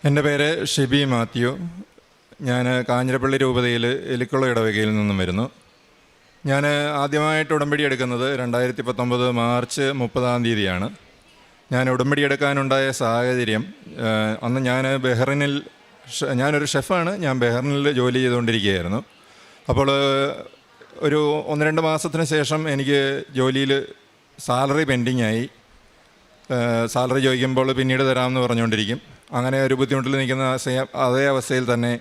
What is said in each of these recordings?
എൻ്റെ പേര് ഷിബി മാത്യു. ഞാൻ കാഞ്ഞിരപ്പള്ളി രൂപതയിൽ എലിക്കുള ഇടവകയിൽ നിന്നും വരുന്നു. ഞാൻ ആദ്യമായിട്ട് ഉടമ്പടി എടുക്കുന്നത് 2019 മാർച്ച് 30 ഞാൻ ഉടമ്പടി എടുക്കാനുണ്ടായ സാഹചര്യം, അന്ന് ഞാൻ ബഹ്റിനിൽ, ഞാനൊരു ഷെഫാണ്, ഞാൻ ബഹ്റിനിൽ ജോലി ചെയ്തുകൊണ്ടിരിക്കുകയായിരുന്നു. അപ്പോൾ ഒരു 1-2 മാസത്തിന് ശേഷം എനിക്ക് ജോലിയിൽ സാലറി പെൻഡിങ് ആയി. സാലറി ചോദിക്കുമ്പോൾ പിന്നീട് തരാമെന്ന് പറഞ്ഞുകൊണ്ടിരിക്കും. അങ്ങനെ ഒരു ബുദ്ധിമുട്ടിൽ നിൽക്കുന്ന അതേ അവസ്ഥയിൽ തന്നെ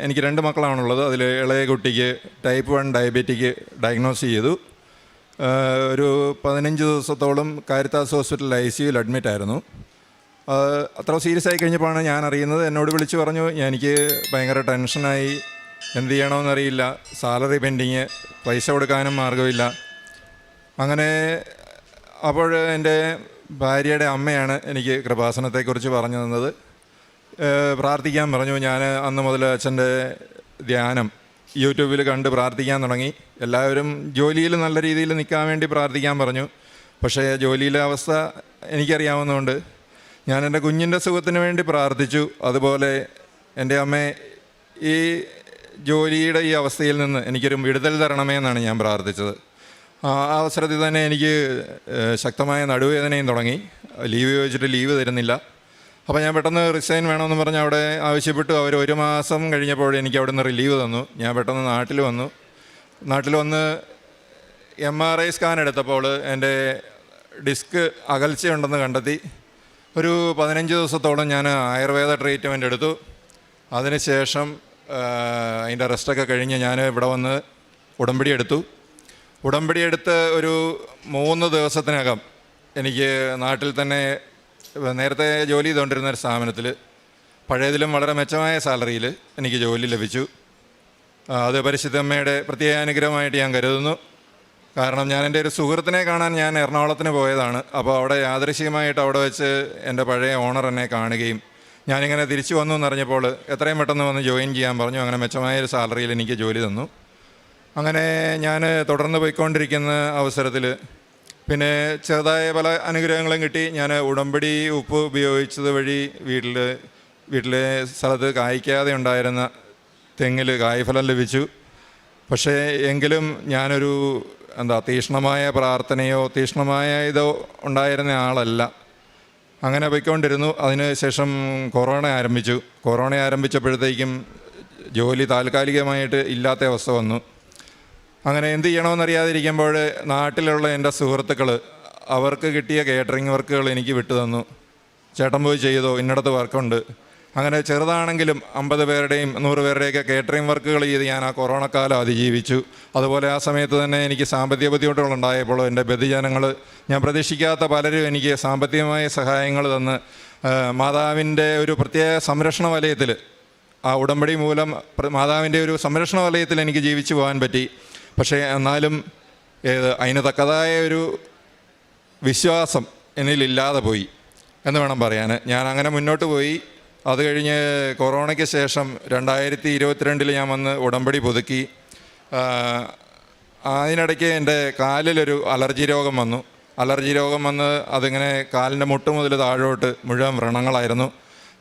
എനിക്ക് 2 മക്കളാണുള്ളത്. അതിൽ ഇളയ കുട്ടിക്ക് ടൈപ്പ് 1 ഡയബറ്റിക് ഡയഗ്നോസ് ചെയ്തു. ഒരു 15 ദിവസത്തോളം കാരിത്താസ് ഹോസ്പിറ്റലിൽ ICUയിൽ അഡ്മിറ്റായിരുന്നു. അത്ര സീരിയസ് ആയി കഴിഞ്ഞപ്പോഴാണ് ഞാൻ അറിയുന്നത്. എന്നോട് വിളിച്ച് പറഞ്ഞു, എനിക്ക് ഭയങ്കര ടെൻഷനായി, എന്ത് ചെയ്യണമെന്നറിയില്ല, സാലറി പെൻഡിങ്, പൈസ കൊടുക്കാനും മാർഗമില്ല. അങ്ങനെ അപ്പോൾ എൻ്റെ ഭാര്യയുടെ അമ്മയാണ് എനിക്ക് കൃപാസനത്തെക്കുറിച്ച് പറഞ്ഞു തന്നത്. പ്രാർത്ഥിക്കാൻ പറഞ്ഞു. ഞാൻ അന്ന് മുതൽ അച്ഛൻ്റെ ധ്യാനം യൂട്യൂബിൽ കണ്ട് പ്രാർത്ഥിക്കാൻ തുടങ്ങി. എല്ലാവരും ജോലിയിൽ നല്ല രീതിയിൽ നിൽക്കാൻ വേണ്ടി പ്രാർത്ഥിക്കാൻ പറഞ്ഞു. പക്ഷേ ജോലിയിലെ അവസ്ഥ എനിക്കറിയാവുന്നതുകൊണ്ട് ഞാൻ എൻ്റെ കുഞ്ഞിൻ്റെ സുഖത്തിന് വേണ്ടി പ്രാർത്ഥിച്ചു. അതുപോലെ എൻ്റെ അമ്മേ, ഈ ജോലിയുടെ ഈ അവസ്ഥയിൽ നിന്ന് എനിക്കൊരു വിടുതൽ തരണമേ എന്നാണ് ഞാൻ പ്രാർത്ഥിച്ചത്. ആ അവസരത്തിൽ തന്നെ എനിക്ക് ശക്തമായ നടുവേദനയും തുടങ്ങി. ലീവ് ചോദിച്ചിട്ട് ലീവ് തരുന്നില്ല. അപ്പോൾ ഞാൻ പെട്ടെന്ന് റിസൈൻ വേണമെന്ന് പറഞ്ഞ് അവിടെ ആവശ്യപ്പെട്ടു. അവർ 1 മാസം കഴിഞ്ഞപ്പോൾ എനിക്ക് അവിടെ നിന്ന് റിലീവ് തന്നു. ഞാൻ പെട്ടെന്ന് നാട്ടിൽ വന്ന് MRI സ്കാൻ എടുത്തപ്പോൾ എൻ്റെ ഡിസ്ക് അകൽച്ചയുണ്ടെന്ന് കണ്ടെത്തി. ഒരു 15 ദിവസത്തോളം ഞാൻ ആയുർവേദ ട്രീറ്റ്മെൻറ്റ് എടുത്തു. അതിനുശേഷം അതിൻ്റെ റെസ്റ്റൊക്കെ കഴിഞ്ഞ് ഞാൻ ഇവിടെ വന്ന് ഉടമ്പടി എടുത്ത് ഒരു 3 ദിവസത്തിനകം എനിക്ക് നാട്ടിൽ തന്നെ നേരത്തെ ജോലി ചെയ്തുകൊണ്ടിരുന്ന ഒരു സ്ഥാപനത്തിൽ പഴയതിലും വളരെ മെച്ചമായ സാലറിയിൽ എനിക്ക് ജോലി ലഭിച്ചു. അത് പരിശുദ്ധ അമ്മയുടെ പ്രത്യേക അനുഗ്രഹമായിട്ട് ഞാൻ കരുതുന്നു. കാരണം ഞാൻ എൻ്റെ ഒരു സുഹൃത്തിനെ കാണാൻ ഞാൻ എറണാകുളത്തിന് പോയതാണ്. അപ്പോൾ അവിടെ യാദൃശ്ചികമായിട്ട് അവിടെ വെച്ച് എൻ്റെ പഴയ ഓണർ എന്നെ കാണുകയും ഞാനിങ്ങനെ തിരിച്ചു വന്നു എന്നറിഞ്ഞപ്പോൾ എത്രയും പെട്ടെന്ന് വന്ന് ജോയിൻ ചെയ്യാൻ പറഞ്ഞു. അങ്ങനെ മെച്ചമായൊരു സാലറിയിൽ എനിക്ക് ജോലി തന്നു. അങ്ങനെ ഞാൻ തുടർന്ന് പോയിക്കൊണ്ടിരിക്കുന്ന അവസരത്തിൽ പിന്നെ ചെറുതായ പല അനുഗ്രഹങ്ങളും കിട്ടി. ഞാൻ ഉടമ്പടി ഉപ്പ് ഉപയോഗിച്ചത് വഴി വീട്ടിലെ സ്ഥലത്ത് കായ്ക്കാതെ ഉണ്ടായിരുന്ന തെങ്ങിൽ കായ്ഫലം ലഭിച്ചു. പക്ഷേ എങ്കിലും ഞാനൊരു തീക്ഷ്ണമായ പ്രാർത്ഥനയോ തീക്ഷ്ണമായ ഇതോ ഉണ്ടായിരുന്ന ആളല്ല. അങ്ങനെ പോയിക്കൊണ്ടിരുന്നു. അതിന് ശേഷം കൊറോണ ആരംഭിച്ചപ്പോഴത്തേക്കും ജോലി താൽക്കാലികമായിട്ട് ഇല്ലാത്ത അവസ്ഥ വന്നു. അങ്ങനെ എന്ത് ചെയ്യണമെന്നറിയാതിരിക്കുമ്പോൾ നാട്ടിലുള്ള എൻ്റെ സുഹൃത്തുക്കൾ അവർക്ക് കിട്ടിയ കേറ്ററിംഗ് വർക്കുകൾ എനിക്ക് വിട്ടു തന്നു. ചേട്ടൻ പോയി ചെയ്തോ, ഇന്നിടത്ത് വർക്കുണ്ട്. അങ്ങനെ ചെറുതാണെങ്കിലും 50 പേരുടെയും 100 പേരുടെയൊക്കെ കേറ്ററിംഗ് വർക്കുകൾ ചെയ്ത് ഞാൻ ആ കൊറോണക്കാലം അതിജീവിച്ചു. അതുപോലെ ആ സമയത്ത് തന്നെ എനിക്ക് സാമ്പത്തിക ബുദ്ധിമുട്ടുകളുണ്ടായപ്പോൾ എൻ്റെ ബന്ധുജനങ്ങൾ, ഞാൻ പ്രതീക്ഷിക്കാത്ത പലരും എനിക്ക് സാമ്പത്തികമായ സഹായങ്ങൾ തന്ന് മാതാവിൻ്റെ ഒരു പ്രത്യേക സംരക്ഷണ വലയത്തിൽ, ആ ഉടമ്പടി മൂലം മാതാവിൻ്റെ ഒരു സംരക്ഷണ വലയത്തിൽ എനിക്ക് ജീവിച്ചു പോകാൻ പറ്റി. പക്ഷേ എന്നാലും അതിന് തക്കതായ ഒരു വിശ്വാസം എന്നിലില്ലാതെ പോയി എന്ന് വേണം പറയാൻ. ഞാൻ അങ്ങനെ മുന്നോട്ട് പോയി. അത് കഴിഞ്ഞ് കൊറോണയ്ക്ക് ശേഷം 2022 ഞാൻ വന്ന് ഉടമ്പടി പുതുക്കി. അതിനിടയ്ക്ക് എൻ്റെ കാലിലൊരു അലർജി രോഗം വന്ന് അതിങ്ങനെ കാലിൻ്റെ മുട്ട് മുതൽ താഴോട്ട് മുഴുവൻ വ്രണങ്ങളായിരുന്നു.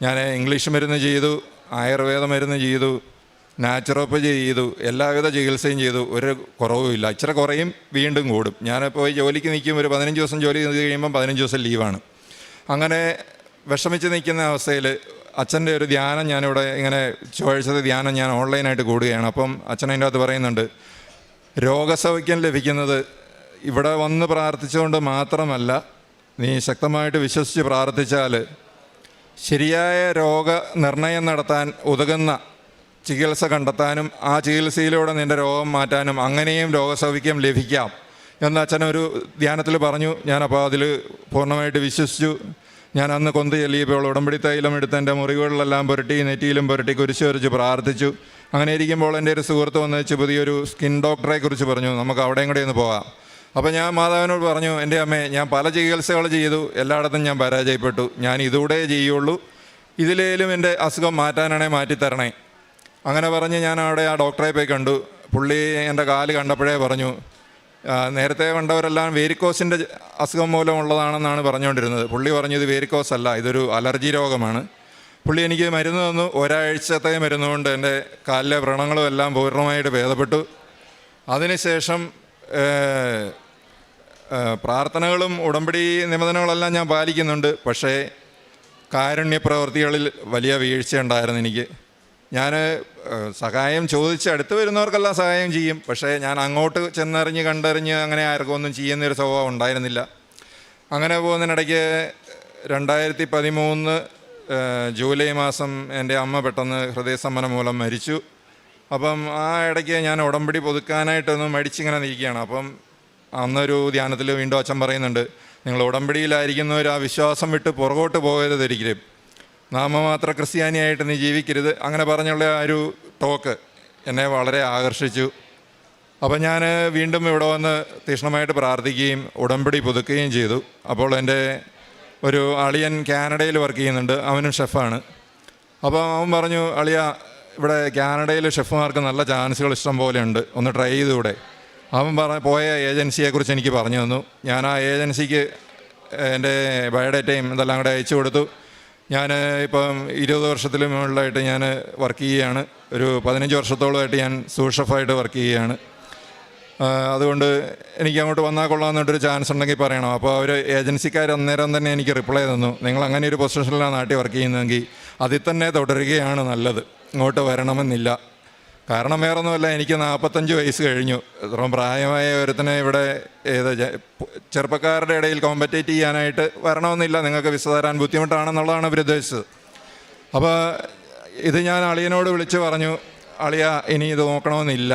ഞാൻ ഇംഗ്ലീഷ് മരുന്ന് ചെയ്തു, ആയുർവേദ മരുന്ന് ചെയ്തു, നാച്ചുറോപ്പതി ചെയ്തു, എല്ലാവിധ ചികിത്സയും ചെയ്തു. ഒരു കുറവുമില്ല. ഇച്ചിരി കുറയും, വീണ്ടും കൂടും. ഞാനിപ്പോൾ ജോലിക്ക് നിൽക്കും, ഒരു 15 ദിവസം ജോലി ചെയ്ത് കഴിയുമ്പം 15 ദിവസം ലീവാണ്. അങ്ങനെ വിഷമിച്ച് നിൽക്കുന്ന അവസ്ഥയിൽ അച്ഛൻ്റെ ഒരു ധ്യാനം ഞാനിവിടെ ഇങ്ങനെ ചൊവ്വാഴ്ചത്തെ ധ്യാനം ഞാൻ ഓൺലൈനായിട്ട് കൂടുകയാണ്. അപ്പം അച്ഛൻ അതിൻ്റെ അകത്ത് പറയുന്നുണ്ട്, രോഗസൗഖ്യം ലഭിക്കുന്നത് ഇവിടെ വന്ന് പ്രാർത്ഥിച്ചുകൊണ്ട് മാത്രമല്ല, നീ ശക്തമായിട്ട് വിശ്വസിച്ച് പ്രാർത്ഥിച്ചാൽ ശരിയായ രോഗനിർണയം നടത്താൻ ഉതകുന്ന ചികിത്സ കണ്ടെത്താനും ആ ചികിത്സയിലൂടെ നിൻ്റെ രോഗം മാറ്റാനും അങ്ങനെയും രോഗസൗഖ്യം ലഭിക്കാം എന്ന് അച്ഛനൊരു ധ്യാനത്തിൽ പറഞ്ഞു. ഞാനപ്പോൾ അതിൽ പൂർണ്ണമായിട്ട് വിശ്വസിച്ചു. ഞാൻ അന്ന് കൊന്ത് ചെല്ലിയപ്പോൾ ഉടമ്പടി തൈലം എടുത്ത് എൻ്റെ മുറിവുകളിലെല്ലാം പുരട്ടി, നെറ്റിയിലും പുരട്ടി, കുരിശ് വരച്ച് പ്രാർത്ഥിച്ചു. അങ്ങനെ ഇരിക്കുമ്പോൾ എൻ്റെ ഒരു സുഹൃത്ത് വന്ന് വെച്ച് പുതിയൊരു സ്കിൻ ഡോക്ടറെ കുറിച്ച് പറഞ്ഞു, നമുക്ക് അവിടെയും കൂടെ ഒന്ന് പോകാം. അപ്പോൾ ഞാൻ മാതാവിനോട് പറഞ്ഞു, എൻ്റെ അമ്മേ, ഞാൻ പല ചികിത്സകൾ ചെയ്തു, എല്ലായിടത്തും ഞാൻ പരാജയപ്പെട്ടു. ഞാൻ ഇതുകൂടെ ചെയ്യുള്ളൂ, ഇതിലേലും എൻ്റെ അസുഖം മാറ്റാനാണെങ്കിൽ മാറ്റിത്തരണേ. അങ്ങനെ പറഞ്ഞ് ഞാൻ അവിടെ ആ ഡോക്ടറെ പോയി കണ്ടു. പുള്ളി എൻ്റെ കാല് കണ്ടപ്പോഴേ പറഞ്ഞു, നേരത്തെ കണ്ടവരെല്ലാം വേരിക്കോസിൻ്റെ അസുഖം മൂലമുള്ളതാണെന്നാണ് പറഞ്ഞുകൊണ്ടിരുന്നത്. പുള്ളി പറഞ്ഞു, ഇത് വേരിക്കോസ് അല്ല, ഇതൊരു അലർജി രോഗമാണ്. പുള്ളി എനിക്ക് മരുന്ന് തന്നു. ഒരാഴ്ചത്തെ മരുന്ന് കൊണ്ട് എൻ്റെ കാലിലെ വ്രണങ്ങളും എല്ലാം പൂർണ്ണമായിട്ട് ഭേദപ്പെട്ടു. അതിനുശേഷം പ്രാർത്ഥനകളും ഉടമ്പടി നിബന്ധനകളെല്ലാം ഞാൻ പാലിക്കുന്നുണ്ട്. പക്ഷേ കാരുണ്യ പ്രവൃത്തികളിൽ വലിയ വീഴ്ചയുണ്ടായിരുന്നു എനിക്ക്. ഞാൻ സഹായം ചോദിച്ച് അടുത്ത് വരുന്നവർക്കെല്ലാം സഹായം ചെയ്യും. പക്ഷേ ഞാൻ അങ്ങോട്ട് ചെന്നറിഞ്ഞ് കണ്ടറിഞ്ഞ് അങ്ങനെ ആർക്കും ഒന്നും ചെയ്യുന്നൊരു സ്വഭാവം ഉണ്ടായിരുന്നില്ല. അങ്ങനെ പോകുന്നതിനിടയ്ക്ക് 2013 ജൂലൈ മാസം എൻ്റെ അമ്മ പെട്ടെന്ന് ഹൃദയസ്തംഭനം മൂലം മരിച്ചു. അപ്പം ആ ഇടയ്ക്ക് ഞാൻ ഉടമ്പടി പുതുക്കാനായിട്ടൊന്ന് മടിച്ചിങ്ങനെ നിൽക്കുകയാണ്. അപ്പം അന്നൊരു ധ്യാനത്തിൽ വീണ്ടും അച്ഛൻ പറയുന്നുണ്ട്, നിങ്ങൾ ഉടമ്പടിയിലായിരിക്കുന്നവർ ആ വിശ്വാസം വിട്ട് പുറകോട്ട് പോകരുത് ഒരിക്കലും, നാമമാത്ര ക്രിസ്ത്യാനിയായിട്ട് നീ ജീവിക്കരുത്, അങ്ങനെ പറഞ്ഞുള്ള ആ ഒരു ടോക്ക് എന്നെ വളരെ ആകർഷിച്ചു. അപ്പം ഞാൻ വീണ്ടും ഇവിടെ വന്ന് തീക്ഷ്ണമായിട്ട് പ്രാർത്ഥിക്കുകയും ഉടമ്പടി പുതുക്കുകയും ചെയ്തു. അപ്പോൾ എൻ്റെ ഒരു അളിയൻ കാനഡയിൽ വർക്ക് ചെയ്യുന്നുണ്ട്, അവനും ഷെഫാണ്. അപ്പോൾ അവൻ പറഞ്ഞു, അളിയ ഇവിടെ കാനഡയിൽ ഷെഫുമാർക്ക് നല്ല ചാൻസുകൾ ഇഷ്ടം പോലെ ഉണ്ട്, ഒന്ന് ട്രൈ ചെയ്തുകൂടെ? അവൻ പോയ ഏജൻസിയെക്കുറിച്ച് എനിക്ക് പറഞ്ഞു തന്നു. ഞാൻ ആ ഏജൻസിക്ക് എൻ്റെ ബയോഡേറ്റയും ഇതെല്ലാം കൂടെ അയച്ചു കൊടുത്തു. ഞാൻ ഇപ്പം 20 വർഷത്തിലും മുകളിലായിട്ട് ഞാൻ വർക്ക് ചെയ്യുകയാണ്. ഒരു 15 വർഷത്തോളമായിട്ട് ഞാൻ സൂസ് ഷെഫായിട്ട് വർക്ക് ചെയ്യുകയാണ്. അതുകൊണ്ട് എനിക്ക് അങ്ങോട്ട് വന്നാൽ കൊള്ളാമെന്നിട്ടൊരു ചാൻസ് ഉണ്ടെങ്കിൽ പറയണം. അപ്പോൾ അവർ ഏജൻസിക്കാർ അന്നേരം തന്നെ എനിക്ക് റിപ്ലൈ തന്നു, നിങ്ങൾ അങ്ങനെ ഒരു പൊസിഷനിലാണ് നാട്ടിൽ വർക്ക് ചെയ്യുന്നതെങ്കിൽ അതിൽ തന്നെ തുടരുകയാണ് നല്ലത്, ഇങ്ങോട്ട് വരണമെന്നില്ല. കാരണം വേറൊന്നുമല്ല, എനിക്ക് 45 വയസ്സ് കഴിഞ്ഞു. ഇത്രയും പ്രായമായ ഒരുത്തനെ ഇവിടെ ചെറുപ്പക്കാരുടെ ഇടയിൽ കോമ്പറ്റേറ്റ് ചെയ്യാനായിട്ട് വരണമെന്നില്ല, നിങ്ങൾക്ക് വിസ തരാൻ ബുദ്ധിമുട്ടാണെന്നുള്ളതാണ് അവർ ഉദ്ദേശിച്ചത്. അപ്പോൾ ഇത് ഞാൻ അളിയനോട് വിളിച്ച് പറഞ്ഞു, അളിയ ഇനി ഇത് നോക്കണമെന്നില്ല,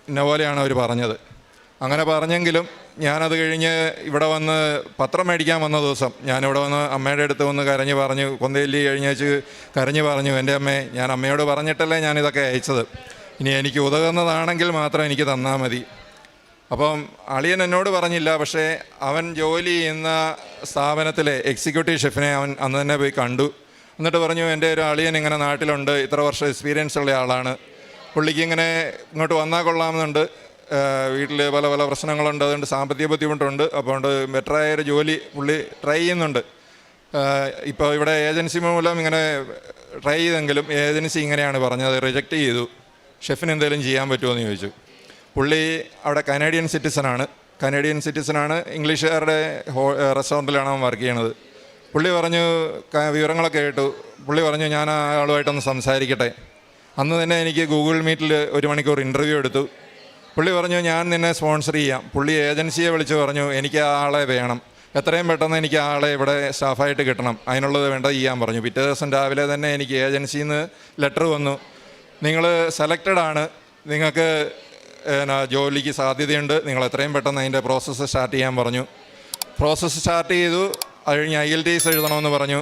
ഇന്ന പോലെയാണ് അവർ പറഞ്ഞത്. അങ്ങനെ പറഞ്ഞെങ്കിലും ഞാനത് കഴിഞ്ഞ് ഇവിടെ വന്ന് പത്രം മേടിക്കാൻ വന്ന ദിവസം ഞാനിവിടെ വന്ന് അമ്മയുടെ അടുത്ത് വന്ന് കരഞ്ഞ് പറഞ്ഞു, കൊന്തയില്ലി കഴിഞ്ഞേച്ച് കരഞ്ഞ് പറഞ്ഞു, എൻ്റെ അമ്മേ, ഞാൻ അമ്മയോട് പറഞ്ഞിട്ടല്ലേ ഞാനിതൊക്കെ അയച്ചത്, ഇനി എനിക്ക് ഉതകുന്നതാണെങ്കിൽ മാത്രം എനിക്ക് തന്നാൽ മതി. അപ്പം അളിയൻ എന്നോട് പറഞ്ഞില്ല, പക്ഷേ അവൻ ജോലി ചെയ്യുന്ന സ്ഥാപനത്തിലെ എക്സിക്യൂട്ടീവ് ഷെഫിനെ അവൻ അന്ന് തന്നെ പോയി കണ്ടു. എന്നിട്ട് പറഞ്ഞു, എൻ്റെ ഒരു അളിയൻ ഇങ്ങനെ നാട്ടിലുണ്ട്, ഇത്ര വർഷം എക്സ്പീരിയൻസ് ഉള്ള ആളാണ്, പുള്ളിക്ക് ഇങ്ങനെ ഇങ്ങോട്ട് വന്നാൽ കൊള്ളാമെന്നുണ്ട്, വീട്ടിൽ പല പല പ്രശ്നങ്ങളുണ്ട്, അതുകൊണ്ട് സാമ്പത്തിക ബുദ്ധിമുട്ടുണ്ട്, അപ്പോൾ അതുകൊണ്ട് ബെറ്ററായൊരു ജോലി പുള്ളി ട്രൈ ചെയ്യുന്നുണ്ട്. ഇപ്പോൾ ഇവിടെ ഏജൻസി മൂലം ഇങ്ങനെ ട്രൈ ചെയ്തെങ്കിലും ഏജൻസി ഇങ്ങനെയാണ് പറഞ്ഞത്, റിജക്റ്റ് ചെയ്തു. ഷെഫിന് എന്തെങ്കിലും ചെയ്യാൻ പറ്റുമോ എന്ന് ചോദിച്ചു. പുള്ളി അവിടെ കനേഡിയൻ സിറ്റിസനാണ്, ഇംഗ്ലീഷുകാരുടെ റെസ്റ്റോറൻറ്റിലാണ് അവൻ വർക്ക് ചെയ്യണത്. പുള്ളി പറഞ്ഞു, വിവരങ്ങളൊക്കെ കേട്ടു. പുള്ളി പറഞ്ഞു, ഞാൻ ആ ആളുമായിട്ടൊന്ന് സംസാരിക്കട്ടെ. അന്ന് തന്നെ എനിക്ക് ഗൂഗിൾ മീറ്റിൽ 1 മണിക്കൂർ ഇൻ്റർവ്യൂ എടുത്തു. പുള്ളി പറഞ്ഞു, ഞാൻ നിന്നെ സ്പോൺസർ ചെയ്യാം. പുള്ളി ഏജൻസിയെ വിളിച്ച് പറഞ്ഞു, എനിക്ക് ആ ആളെ വേണം, എത്രയും പെട്ടെന്ന് എനിക്ക് ആ ആളെ ഇവിടെ സ്റ്റാഫായിട്ട് കിട്ടണം, അതിനുള്ളത് വേണ്ട ചെയ്യാൻ പറഞ്ഞു. പിറ്റേ ദിവസം രാവിലെ തന്നെ എനിക്ക് ഏജൻസിയിൽ നിന്ന് ലെറ്റർ വന്നു, നിങ്ങൾ സെലക്റ്റഡ് ആണ്, നിങ്ങൾക്ക് ജോലിക്ക് സാധ്യതയുണ്ട്, നിങ്ങൾ എത്രയും പെട്ടെന്ന് അതിൻ്റെ പ്രോസസ്സ് സ്റ്റാർട്ട് ചെയ്യാൻ പറഞ്ഞു. പ്രോസസ്സ് സ്റ്റാർട്ട് ചെയ്തു. അത് കഴിഞ്ഞ് IELTS എഴുതണമെന്ന് പറഞ്ഞു.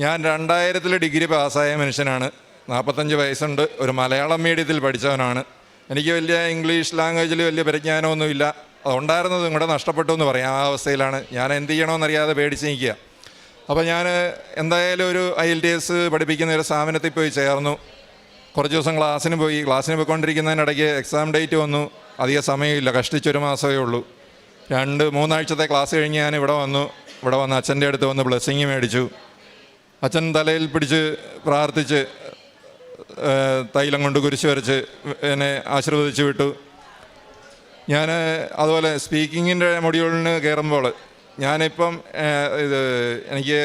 ഞാൻ 2000 ഡിഗ്രി പാസ്സായ മനുഷ്യനാണ്, 45 വയസ്സുണ്ട്, ഒരു മലയാളം മീഡിയത്തിൽ പഠിച്ചവനാണ്. എനിക്ക് വലിയ ഇംഗ്ലീഷ് ലാംഗ്വേജിൽ വലിയ പരിജ്ഞാനമൊന്നുമില്ല, അതുണ്ടായിരുന്നത് ഇങ്ങോട്ട് നഷ്ടപ്പെട്ടു എന്ന് പറയാം. ആ അവസ്ഥയിലാണ് ഞാൻ. എന്ത് ചെയ്യണമെന്നറിയാതെ പേടിച്ച് നിൽക്കുക. അപ്പോൾ ഞാൻ എന്തായാലും ഒരു IELTS പഠിപ്പിക്കുന്ന ഒരു സ്ഥാപനത്തിൽ പോയി ചേർന്നു. കുറച്ച് ദിവസം ക്ലാസ്സിന് പോയിക്കൊണ്ടിരിക്കുന്നതിനിടയ്ക്ക് എക്സാം ഡേറ്റ് വന്നു. അധിക സമയമില്ല, കഷ്ടിച്ചൊരു മാസമേ ഉള്ളൂ. 2-3 ആഴ്ചത്തെ ക്ലാസ് കഴിഞ്ഞ് ഞാൻ ഇവിടെ വന്ന് അച്ഛൻ്റെ അടുത്ത് വന്ന് ബ്ലെസ്സിങ് മേടിച്ചു. അച്ഛൻ തലയിൽ പിടിച്ച് പ്രാർത്ഥിച്ച് തൈലം കൊണ്ട് കുരിശ് വരച്ച് എന്നെ ആശീർവദിച്ച് വിട്ടു. ഞാൻ അതുപോലെ സ്പീക്കിങ്ങിൻ്റെ മൊഡ്യൂളിന് കയറുമ്പോൾ ഞാനിപ്പം എനിക്ക്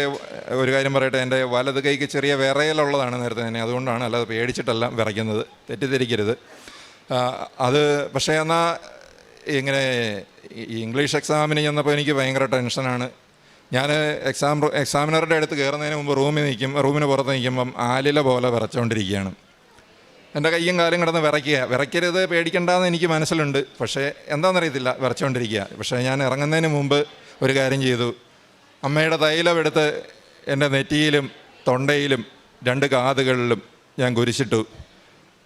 ഒരു കാര്യം പറയട്ടെ, എൻ്റെ വലത് കൈക്ക് ചെറിയ വിറയലുള്ളതാണ് നേരത്തെ തന്നെ, അതുകൊണ്ടാണ്, അല്ലാതെ പേടിച്ചിട്ടല്ല വിറയ്ക്കുന്നത്, തെറ്റിദ്ധരിക്കരുത്. അത് പക്ഷേ എന്നാൽ ഇങ്ങനെ ഇംഗ്ലീഷ് എക്സാമിന് ചെന്നപ്പോൾ എനിക്ക് ഭയങ്കര ടെൻഷനാണ്. ഞാൻ എക്സാമിനറുടെ അടുത്ത് കയറുന്നതിന് മുമ്പ് റൂമിന് പുറത്ത് നിൽക്കുമ്പം ആലില പോലെ വിറച്ചുകൊണ്ടിരിക്കുകയാണ്. എൻ്റെ കയ്യും കാലും കിടന്ന് വിറയ്ക്കരുത്, പേടിക്കണ്ടെന്ന് എനിക്ക് മനസ്സിലുണ്ട്, പക്ഷേ എന്താണെന്നറിയത്തില്ല, വിറച്ചുകൊണ്ടിരിക്കുക. പക്ഷേ ഞാൻ ഇറങ്ങുന്നതിന് മുമ്പ് ഒരു കാര്യം ചെയ്തു, അമ്മയുടെ തൈലം എടുത്ത് എൻ്റെ നെറ്റിയിലും തൊണ്ടയിലും 2 കാതുകളിലും ഞാൻ കുരിശിട്ടു.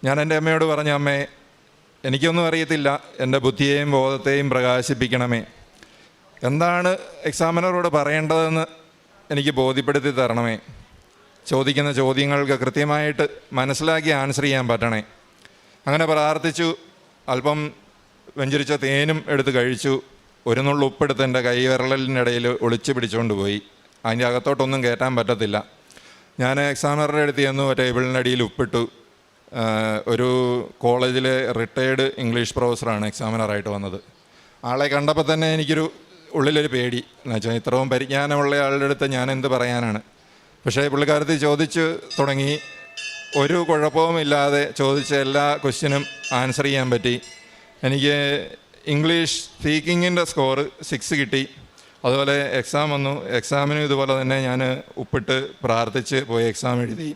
ഞാൻ എൻ്റെ അമ്മയോട് പറഞ്ഞു, അമ്മേ, എനിക്കൊന്നും അറിയത്തില്ല, എൻ്റെ ബുദ്ധിയെയും ബോധത്തെയും പ്രകാശിപ്പിക്കണമേ, എന്താണ് എക്സാമിനറോട് പറയേണ്ടതെന്ന് എനിക്ക് ബോധ്യപ്പെടുത്തി തരണമേ, ചോദിക്കുന്ന ചോദ്യങ്ങൾക്ക് കൃത്യമായിട്ട് മനസ്സിലാക്കി ആൻസർ ചെയ്യാൻ പറ്റണേ. അങ്ങനെ പ്രാർത്ഥിച്ചു. അല്പം വെഞ്ചരിച്ച തേനും എടുത്ത് കഴിച്ചു. 1 നുള്ളു ഉപ്പെടുത്ത് എൻ്റെ കൈവിരലിൻ്റെ ഇടയിൽ ഒളിച്ച് പിടിച്ചുകൊണ്ട് പോയി. അതിൻ്റെ അകത്തോട്ടൊന്നും കയറ്റാൻ പറ്റത്തില്ല. ഞാൻ എക്സാമിനറുടെ അടുത്ത് ചെന്നു, ടേബിളിൻ്റെ അടിയിൽ ഉപ്പിട്ടു. ഒരു കോളേജിലെ റിട്ടയേർഡ് ഇംഗ്ലീഷ് പ്രൊഫസറാണ് എക്സാമിനറായിട്ട് വന്നത്. ആളെ കണ്ടപ്പോൾ തന്നെ എനിക്കൊരു ഉള്ളിലൊരു പേടി, എന്നുവെച്ചാൽ ഇത്രയും പരിജ്ഞാനമുള്ള ആളുടെ അടുത്ത് ഞാൻ എന്ത് പറയാനാണ്. പക്ഷേ പുള്ളിക്കാരത്തി ചോദിച്ചു തുടങ്ങി. ഒരു കുഴപ്പവുമില്ലാതെ ചോദിച്ച എല്ലാ ക്വസ്റ്റ്യനും ആൻസർ ചെയ്യാൻ പറ്റി. എനിക്ക് ഇംഗ്ലീഷ് സ്പീക്കിങ്ങിൻ്റെ സ്കോർ 6 കിട്ടി. അതുപോലെ എക്സാം വന്നു. എക്സാമിനും ഇതുപോലെ തന്നെ ഞാൻ ഉപ്പിട്ട് പ്രാർത്ഥിച്ച് പോയി എക്സാം എഴുതി.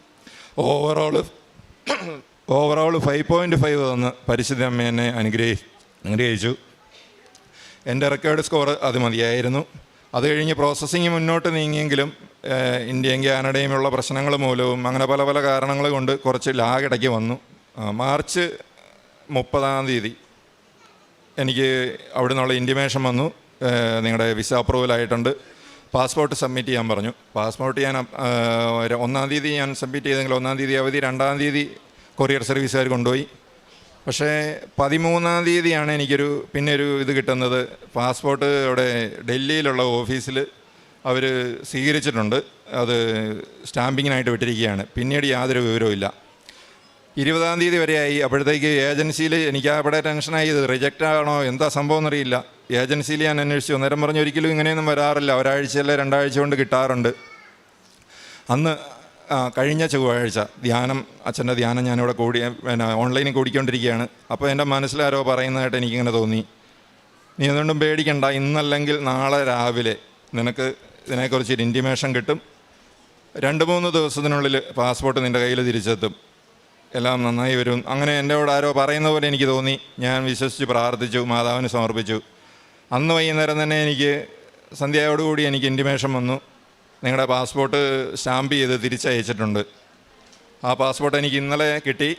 ഓവറോൾ 5.5 തന്ന് പരിശുദ്ധ അമ്മ എന്നെ അനുഗ്രഹിച്ചു. എൻ്റെ റെക്കോർഡ് സ്കോർ അത് മതിയായിരുന്നു. അത് കഴിഞ്ഞ് പ്രോസസ്സിങ് മുന്നോട്ട് നീങ്ങിയെങ്കിലും ഇന്ത്യയും കാനഡയുമുള്ള പ്രശ്നങ്ങൾ മൂലവും അങ്ങനെ പല പല കാരണങ്ങൾ കൊണ്ട് കുറച്ച് ലാഗ് ഇടയ്ക്ക് വന്നു. മാർച്ച് 30 എനിക്ക് അവിടെ നിന്നുള്ള ഇൻറ്റിമേഷൻ വന്നു, നിങ്ങളുടെ വിസ അപ്രൂവൽ ആയിട്ടുണ്ട്, പാസ്പോർട്ട് സബ്മിറ്റ് ചെയ്യാൻ പറഞ്ഞു. പാസ്പോർട്ട് ഞാൻ 1 ഞാൻ സബ്മിറ്റ് ചെയ്തെങ്കിൽ 1 അവധി, 2 കൊറിയർ സർവീസുകാർ കൊണ്ടുപോയി. പക്ഷേ 13 എനിക്കൊരു ഇത് കിട്ടുന്നത്. പാസ്പോർട്ട് അവിടെ ഡൽഹിയിലുള്ള ഓഫീസിൽ അവർ സ്വീകരിച്ചിട്ടുണ്ട്, അത് സ്റ്റാമ്പിങ്ങിനായിട്ട് വിട്ടിരിക്കുകയാണ്. പിന്നീട് യാതൊരു വിവരവും ഇല്ല. 20 വരെയായി. അപ്പോഴത്തേക്ക് ഏജൻസിയിൽ എനിക്ക് അവിടെ ടെൻഷനായി, ഇത് റിജക്റ്റ് ആണോ എന്താ സംഭവം എന്നറിയില്ല. ഏജൻസിയിൽ ഞാൻ അന്വേഷിച്ചു. അന്നേരം പറഞ്ഞു ഒരിക്കലും ഇങ്ങനെയൊന്നും വരാറില്ല, ഒരാഴ്ചയല്ല 2 ആഴ്ച കൊണ്ട് കിട്ടാറുണ്ട്. അന്ന് കഴിഞ്ഞ ചൊവ്വാഴ്ച അച്ഛൻ്റെ ധ്യാനം ഞാനിവിടെ ഓൺലൈനിൽ കൂടിക്കൊണ്ടിരിക്കുകയാണ്. അപ്പോൾ എൻ്റെ മനസ്സിലാരോ പറയുന്നതായിട്ട് എനിക്കിങ്ങനെ തോന്നി, നീ എന്തുകൊണ്ടും പേടിക്കണ്ട, ഇന്നല്ലെങ്കിൽ നാളെ രാവിലെ നിനക്ക് ഇതിനെക്കുറിച്ചൊരു ഇൻറ്റിമേഷൻ കിട്ടും, 2-3 ദിവസത്തിനുള്ളിൽ പാസ്പോർട്ട് നിൻ്റെ കയ്യിൽ തിരിച്ചെത്തും, എല്ലാം നന്നായി വരും. അങ്ങനെ എൻ്റെ കൂടെ ആരോ പറയുന്ന പോലെ എനിക്ക് തോന്നി. ഞാൻ വിശ്വസിച്ച് പ്രാർത്ഥിച്ചു, മാതാവിന് സമർപ്പിച്ചു. അന്ന് വൈകുന്നേരം തന്നെ എനിക്ക് സന്ധ്യയോടുകൂടി എനിക്ക് ഇൻറ്റിമേഷൻ വന്നു, നിങ്ങളുടെ പാസ്പോർട്ട് സ്റ്റാമ്പ് ചെയ്ത് തിരിച്ചയച്ചിട്ടുണ്ട്. ആ പാസ്പോർട്ട് എനിക്ക് ഇന്നലെ കിട്ടി.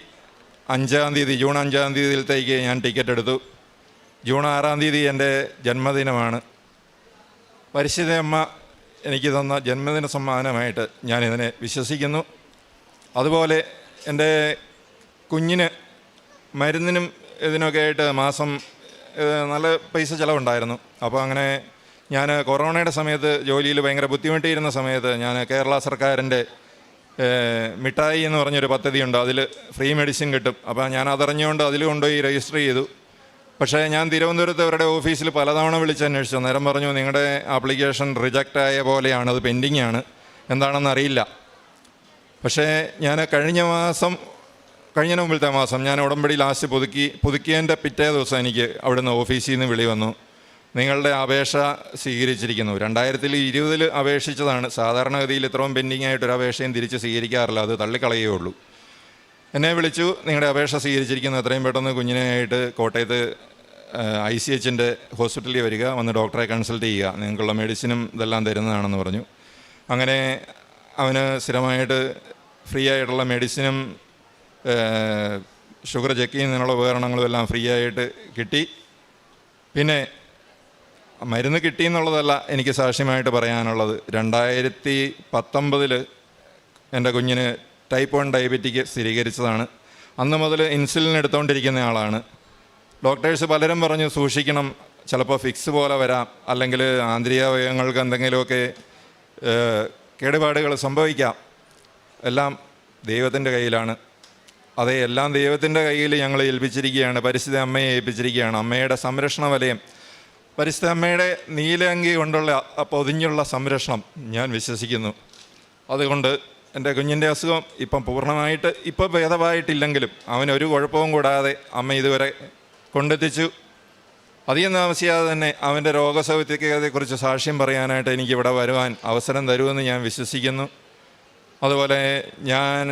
ജൂൺ 5 ഞാൻ ടിക്കറ്റ് എടുത്തു. ജൂൺ 6 എൻ്റെ ജന്മദിനമാണ്. പരിശുദ്ധ അമ്മ എനിക്ക് തന്ന ജന്മദിന സമ്മാനമായിട്ട് ഞാനിതിനെ വിശ്വസിക്കുന്നു. അതുപോലെ എൻ്റെ കുഞ്ഞിന് മരുന്നിനും ഇതിനൊക്കെ ആയിട്ട് മാസം നല്ല പൈസ ചിലവുണ്ടായിരുന്നു. അപ്പോൾ അങ്ങനെ ഞാൻ കൊറോണയുടെ സമയത്ത് ജോലിയിൽ ഭയങ്കര ബുദ്ധിമുട്ടിയിരുന്ന സമയത്ത് ഞാൻ കേരള സർക്കാരിൻ്റെ മിഠായി എന്ന് പറഞ്ഞൊരു പദ്ധതിയുണ്ട്, അതിൽ ഫ്രീ മെഡിസിൻ കിട്ടും. അപ്പോൾ ഞാൻ അതറിഞ്ഞുകൊണ്ട് അതിൽ കൊണ്ടുപോയി രജിസ്റ്റർ ചെയ്തു. പക്ഷേ ഞാൻ തിരുവനന്തപുരത്ത് അവരുടെ ഓഫീസിൽ പലതവണ വിളിച്ചന്വേഷിച്ചു. നേരം പറഞ്ഞു നിങ്ങളുടെ ആപ്ലിക്കേഷൻ റിജക്റ്റ് ആയ പോലെയാണ്, അത് പെൻഡിങ് ആണ്, എന്താണെന്ന് അറിയില്ല. പക്ഷേ ഞാൻ കഴിഞ്ഞ മുമ്പിലത്തെ മാസം ഞാൻ ഉടമ്പടി ലാസ്റ്റ് പുതുക്കിയതിൻ്റെ പിറ്റേ ദിവസം എനിക്ക് അവിടുന്ന് ഓഫീസിൽ നിന്ന് വിളി വന്നു, നിങ്ങളുടെ അപേക്ഷ സ്വീകരിച്ചിരിക്കുന്നു. 2020 അപേക്ഷിച്ചതാണ്. സാധാരണഗതിയിൽ ഇത്രയും പെൻഡിങ് ആയിട്ടൊരു അപേക്ഷയും തിരിച്ച് സ്വീകരിക്കാറില്ല, അത് തള്ളിക്കളയുകയുള്ളൂ. എന്നെ വിളിച്ചു, നിങ്ങളുടെ അപേക്ഷ സ്വീകരിച്ചിരിക്കുന്നു, എത്രയും പെട്ടെന്ന് കുഞ്ഞിനായിട്ട് കോട്ടയത്ത് ICHൻ്റെ ഹോസ്പിറ്റലിൽ വരിക, വന്ന് ഡോക്ടറെ കൺസൾട്ട് ചെയ്യുക, നിങ്ങൾക്കുള്ള മെഡിസിനും ഇതെല്ലാം തരുന്നതാണെന്ന് പറഞ്ഞു. അങ്ങനെ അവന് സ്ഥിരമായിട്ട് ഫ്രീ ആയിട്ടുള്ള മെഡിസിനും ഷുഗർ ചെക്ക് ചെയ്യുന്നതിനുള്ള ഉപകരണങ്ങളും എല്ലാം ഫ്രീ ആയിട്ട് കിട്ടി. പിന്നെ മരുന്ന് കിട്ടിയെന്നുള്ളതല്ല എനിക്ക് സാക്ഷ്യമായിട്ട് പറയാനുള്ളത്. 2019 എൻ്റെ കുഞ്ഞിന് ടൈപ്പ് 1 ഡയബറ്റിക് സ്ഥിരീകരിച്ചതാണ്. അന്ന് മുതൽ ഇൻസുലിൻ എടുത്തുകൊണ്ടിരിക്കുന്ന ആളാണ്. ഡോക്ടേഴ്സ് പലരും പറഞ്ഞു സൂക്ഷിക്കണം, ചിലപ്പോൾ ഫിക്സ് പോലെ വരാം, അല്ലെങ്കിൽ ആന്തരികാവയവങ്ങൾക്ക് എന്തെങ്കിലുമൊക്കെ കേടുപാടുകൾ സംഭവിക്കാം. എല്ലാം ദൈവത്തിൻ്റെ കയ്യിലാണ്. അതേ, എല്ലാം ദൈവത്തിൻ്റെ കയ്യിൽ ഞങ്ങൾ ഏൽപ്പിച്ചിരിക്കുകയാണ്, പരിശുദ്ധ അമ്മയെ ഏൽപ്പിച്ചിരിക്കുകയാണ്. അമ്മയുടെ സംരക്ഷണ വലയം, പരിശുദ്ധ അമ്മയുടെ നീലയങ്കി കൊണ്ടുള്ള പൊതിഞ്ഞുള്ള സംരക്ഷണം ഞാൻ വിശ്വസിക്കുന്നു. അതുകൊണ്ട് എൻ്റെ കുഞ്ഞിൻ്റെ അസുഖം പൂർണ്ണമായിട്ട് ഭേദമായിട്ടില്ലെങ്കിലും അവനൊരു കുഴപ്പവും കൂടാതെ അമ്മ ഇതുവരെ കൊണ്ടെത്തിച്ചു. അധികം താമസിയാതെ തന്നെ അവൻ്റെ രോഗസൗഖ്യത്തെക്കുറിച്ച് സാക്ഷ്യം പറയാനായിട്ട് എനിക്കിവിടെ വരുവാൻ അവസരം തരുമെന്ന് ഞാൻ വിശ്വസിക്കുന്നു. അതുപോലെ ഞാൻ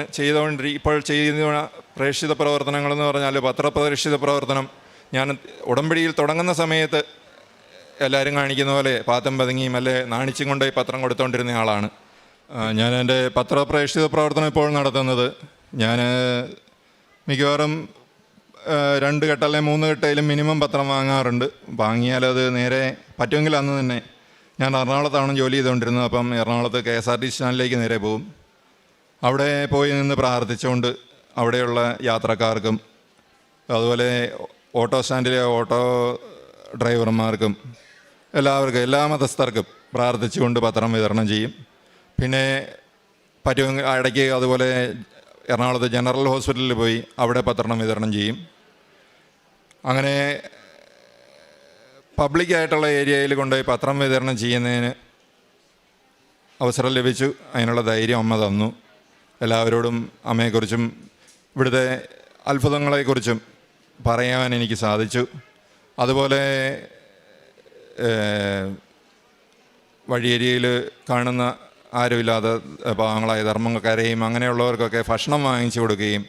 ഇപ്പോൾ ചെയ്യുന്ന പ്രേക്ഷിത പ്രവർത്തനങ്ങളെന്ന് പറഞ്ഞാൽ പത്രപ്രേക്ഷിത പ്രവർത്തനം. ഞാൻ ഉടമ്പടിയിൽ തുടങ്ങുന്ന സമയത്ത് എല്ലാവരും കാണിക്കുന്ന പോലെ പാത്തം പതുങ്ങിയും അല്ലെ നാണിച്ചും കൊണ്ട് പത്രം കൊടുത്തുകൊണ്ടിരുന്ന ആളാണ് ഞാൻ. എൻ്റെ പത്രപ്രേക്ഷിത പ്രവർത്തനം ഇപ്പോൾ നടത്തുന്നത്, ഞാൻ മിക്കവാറും 2 കെട്ട് അല്ലെങ്കിൽ 3 കെട്ടയിലും മിനിമം പത്രം വാങ്ങാറുണ്ട്. വാങ്ങിയാൽ അത് നേരെ പറ്റുമെങ്കിൽ അന്ന് തന്നെ, ഞാൻ എറണാകുളത്താണ് ജോലി ചെയ്തുകൊണ്ടിരുന്നത്, അപ്പം എറണാകുളത്ത് KSRTC സ്റ്റാൻഡിലേക്ക് നേരെ പോകും. അവിടെ പോയി നിന്ന് പ്രാർത്ഥിച്ചുകൊണ്ട് അവിടെയുള്ള യാത്രക്കാർക്കും അതുപോലെ ഓട്ടോ സ്റ്റാൻഡിലെ ഓട്ടോ ഡ്രൈവർമാർക്കും എല്ലാവർക്കും, എല്ലാ മതസ്ഥർക്കും പ്രാർത്ഥിച്ചുകൊണ്ട് പത്രം വിതരണം ചെയ്യും. പിന്നെ പറ്റുമെങ്കിൽ ഇടയ്ക്ക് അതുപോലെ എറണാകുളത്ത് ജനറൽ ഹോസ്പിറ്റലിൽ പോയി അവിടെ പത്രം വിതരണം ചെയ്യും. അങ്ങനെ പബ്ലിക്കായിട്ടുള്ള ഏരിയയിൽ കൊണ്ടുപോയി പത്രം വിതരണം ചെയ്യുന്നതിന് അവസരം ലഭിച്ചു. അതിനുള്ള ധൈര്യം അമ്മ തന്നു. എല്ലാവരോടും അമ്മയെക്കുറിച്ചും ഇവിടുത്തെ അത്ഭുതങ്ങളെക്കുറിച്ചും പറയാൻ എനിക്ക് സാധിച്ചു. അതുപോലെ വഴിയേരിയയിൽ കാണുന്ന ആരുമില്ലാതെ പാവങ്ങളായ ധർമ്മക്കാരെയും അങ്ങനെയുള്ളവർക്കൊക്കെ ഭക്ഷണം വാങ്ങിച്ചു കൊടുക്കുകയും,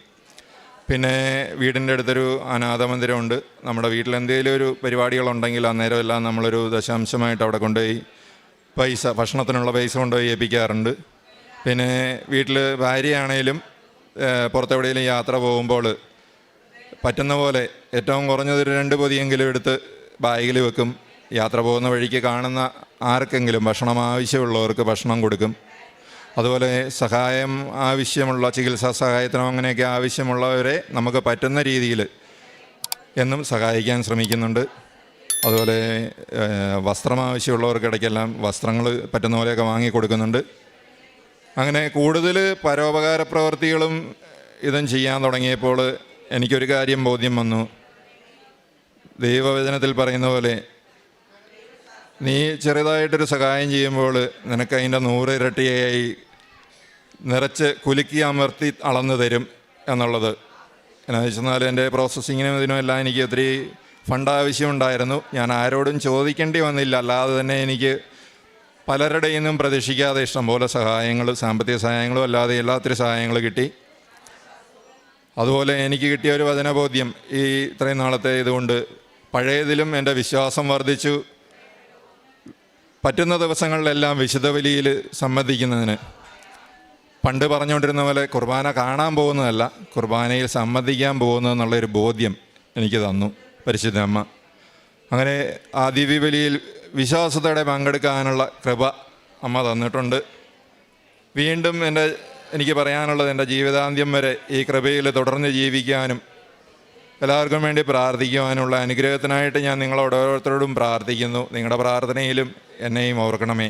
പിന്നെ വീടിൻ്റെ അടുത്തൊരു അനാഥ മന്ദിരമുണ്ട്. നമ്മുടെ വീട്ടിൽ എന്തെങ്കിലും ഒരു പരിപാടികളുണ്ടെങ്കിൽ അന്നേരം എല്ലാം നമ്മളൊരു ദശാംശമായിട്ട് അവിടെ കൊണ്ടുപോയി ഭക്ഷണത്തിനുള്ള പൈസ കൊണ്ടുപോയി ഏൽപ്പിക്കാറുണ്ട്. പിന്നെ വീട്ടിൽ ഭാര്യയാണേലും പുറത്തെവിടെയെങ്കിലും യാത്ര പോകുമ്പോൾ പറ്റുന്ന പോലെ ഏറ്റവും കുറഞ്ഞതൊരു 2 പൊതിയെങ്കിലും എടുത്ത് ബാഗിൽ വെക്കും. യാത്ര പോകുന്ന വഴിക്ക് കാണുന്ന ആർക്കെങ്കിലും ഭക്ഷണം ആവശ്യമുള്ളവർക്ക് ഭക്ഷണം കൊടുക്കും. അതുപോലെ സഹായം ആവശ്യമുള്ള ചികിത്സാ സഹായത്തിനോ അങ്ങനെയൊക്കെ ആവശ്യമുള്ളവരെ നമുക്ക് പറ്റുന്ന രീതിയിൽ എന്നും സഹായിക്കാൻ ശ്രമിക്കുന്നുണ്ട്. അതുപോലെ വസ്ത്രം ആവശ്യമുള്ളവർക്ക് ഇടയ്ക്കെല്ലാം വസ്ത്രങ്ങൾ പറ്റുന്ന പോലെയൊക്കെ വാങ്ങിക്കൊടുക്കുന്നുണ്ട്. അങ്ങനെ കൂടുതൽ പരോപകാര പ്രവൃത്തികളും ഇതും ചെയ്യാൻ തുടങ്ങിയപ്പോൾ എനിക്കൊരു കാര്യം ബോധ്യം വന്നു. ദൈവവചനത്തിൽ പറയുന്ന പോലെ നീ ചെറുതായിട്ടൊരു സഹായം ചെയ്യുമ്പോൾ നിനക്ക് അതിൻ്റെ 100 ഇരട്ടിയായി നിറച്ച് കുലുക്കി അമർത്തി അളന്നു തരും എന്നുള്ളത്. എന്നാന്ന് വെച്ചെന്നാൽ എൻ്റെ പ്രോസസ്സിങ്ങിനും ഇതിനും എല്ലാം എനിക്ക് ഒത്തിരി ഫണ്ട് ആവശ്യമുണ്ടായിരുന്നു. ഞാൻ ആരോടും ചോദിക്കേണ്ടി വന്നില്ല. അല്ലാതെ തന്നെ എനിക്ക് പലരുടെയിൽ നിന്നും പ്രതീക്ഷിക്കാതെ ഇഷ്ടംപോലെ സഹായങ്ങൾ, സാമ്പത്തിക സഹായങ്ങളും അല്ലാതെ എല്ലാത്തിനും സഹായങ്ങൾ കിട്ടി. അതുപോലെ എനിക്ക് കിട്ടിയ ഒരു വചനബോധ്യം ഈ ഇത്രയും നാളത്തെ ഇതുകൊണ്ട് പഴയതിലും എൻ്റെ വിശ്വാസം വർദ്ധിച്ചു. പറ്റുന്ന ദിവസങ്ങളിലെല്ലാം വിശുദ്ധ ബലിയിൽ സംബന്ധിക്കുന്നതിന് പണ്ട് പറഞ്ഞുകൊണ്ടിരുന്ന പോലെ കുർബാന കാണാൻ പോകുന്നതല്ല, കുർബാനയിൽ സംബന്ധിക്കാൻ പോകുന്നതെന്നുള്ളൊരു ബോധ്യം എനിക്ക് തന്നു പരിശുദ്ധ അമ്മ. അങ്ങനെ ആ ദിവ്യബലിയിൽ വിശ്വാസത്തോടെ പങ്കെടുക്കാനുള്ള കൃപ അമ്മ തന്നിട്ടുണ്ട്. വീണ്ടും എനിക്ക് പറയാനുള്ളത് എൻ്റെ ജീവിതാന്ത്യം വരെ ഈ കൃപയിൽ തുടർന്ന് ജീവിക്കാനും എല്ലാവർക്കും വേണ്ടി പ്രാർത്ഥിക്കുവാനുള്ള അനുഗ്രഹത്തിനായിട്ട് ഞാൻ നിങ്ങളോട് ഓരോരുത്തരോടും പ്രാർത്ഥിക്കുന്നു. നിങ്ങളുടെ പ്രാർത്ഥനയിലും എന്നെയും ഓർക്കണമേ.